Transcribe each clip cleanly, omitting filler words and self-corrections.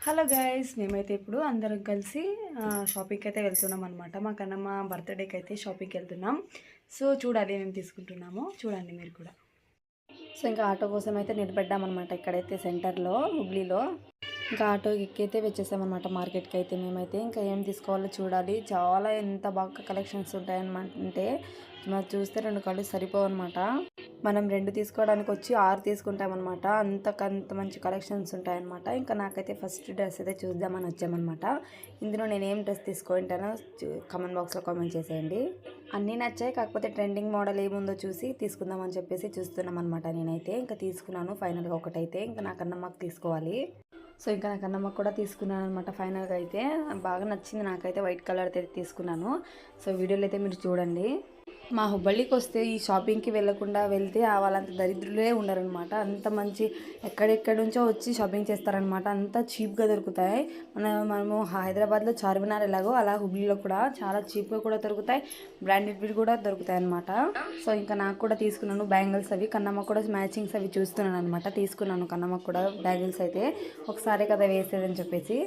Hello guys, మేమైతే ఇప్పుడు అందరం కలిసి షాపింగ్కి అయితే వెళ్తున్నాం అనమాట. మా కన్నమ్మ బర్త్డేకి అయితే షాపింగ్కి వెళ్తున్నాం. సో చూడాలి మేము తీసుకుంటున్నామో, చూడండి మీరు కూడా. సో ఇంకా ఆటో కోసం అయితే నిలబెట్టామన్నమాట ఇక్కడైతే సెంటర్లో హుబ్లీలో. ఇంకా ఆటో ఎక్కైతే వచ్చేసామన్నమాట మార్కెట్కి అయితే. మేమైతే ఇంకా ఏం తీసుకోవాలో చూడాలి. చాలా ఎంత బాగా కలెక్షన్స్ ఉంటాయన్నమాట. అంటే మరి చూస్తే 2 కళ్ళు సరిపోవన్నమాట. మనం 2 తీసుకోవడానికి వచ్చి 6 తీసుకుంటామన్నమాట. అంత మంచి కలెక్షన్స్ ఉంటాయన్నమాట. ఇంకా నాకైతే ఫస్ట్ డ్రెస్ అయితే చూద్దామని వచ్చామన్నమాట. ఇందులో నేను ఏం డ్రెస్ తీసుకుంటానో కామెంట్ బాక్స్లో కామెంట్ చేసేయండి. అన్నీ నచ్చాయి, కాకపోతే ట్రెండింగ్ మోడల్ ఏముందో చూసి తీసుకుందామని చెప్పేసి చూస్తున్నాం అనమాట. నేనైతే ఇంకా తీసుకున్నాను ఫైనల్గా ఒకటైతే. ఇంకా నాకన్నా మాకు తీసుకోవాలి. సో ఇంకా నాకన్నా మాకు కూడా తీసుకున్నాను అనమాట. ఫైనల్గా అయితే బాగా నచ్చింది నాకైతే. వైట్ కలర్ అయితే తీసుకున్నాను. సో వీడియోలో అయితే మీరు చూడండి. మా హుబ్బಳ್ಳಿకి వస్తే ఈ షాపింగ్కి వెళ్ళకుండా వెళ్తే వాళ్ళంత దరిద్రులే ఉండరనమాట. అంత మంచి ఎక్కడెక్కడి నుంచో వచ్చి షాపింగ్ చేస్తారనమాట. అంత చీప్గా దొరుకుతాయి. మనము హైదరాబాద్లో చార్మినార్ ఎలాగో అలా హుబ్లీలో కూడా చాలా చీప్గా కూడా దొరుకుతాయి. బ్రాండెడ్వి కూడా దొరుకుతాయి అనమాట. సో ఇంకా నాకు కూడా తీసుకున్నాను బ్యాంగిల్స్ అవి. కన్నమ్మ కూడా మ్యాచింగ్స్ అవి చూస్తున్నాను అనమాట. తీసుకున్నాను కన్నమ్మ కూడా బ్యాంగిల్స్ అయితే. ఒకసారి కదా వేసేదని చెప్పేసి.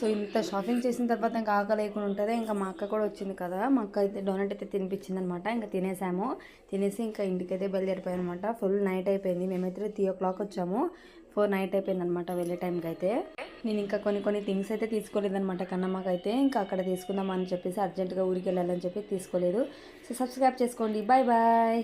సో ఇంత షాపింగ్ చేసిన తర్వాత ఇంకా ఆకలి లేకుండా ఉంటుంది. ఇంకా మా అక్క కూడా వచ్చింది కదా, మా అక్క అయితే డోనట్ అయితే తినిపించింది అనమాట. ఇంకా తినేసాము. తినేసి ఇంకా ఇంటికైతే బయలుదేరిపోయాను అనమాట. ఫుల్ నైట్ అయిపోయింది. మేమైతే 3 o'clock వచ్చాము. 4 night అయిపోయింది అనమాట వెళ్ళే టైంకి అయితే. నేను ఇంకా కొన్ని థింగ్స్ అయితే తీసుకోలేదనమాట కన్నమ్మకైతే. ఇంకా అక్కడ తీసుకుందాం అని చెప్పేసి అర్జెంటుగా ఊరికి వెళ్ళాలని చెప్పి తీసుకోలేదు. సో సబ్స్క్రైబ్ చేసుకోండి. Bye bye.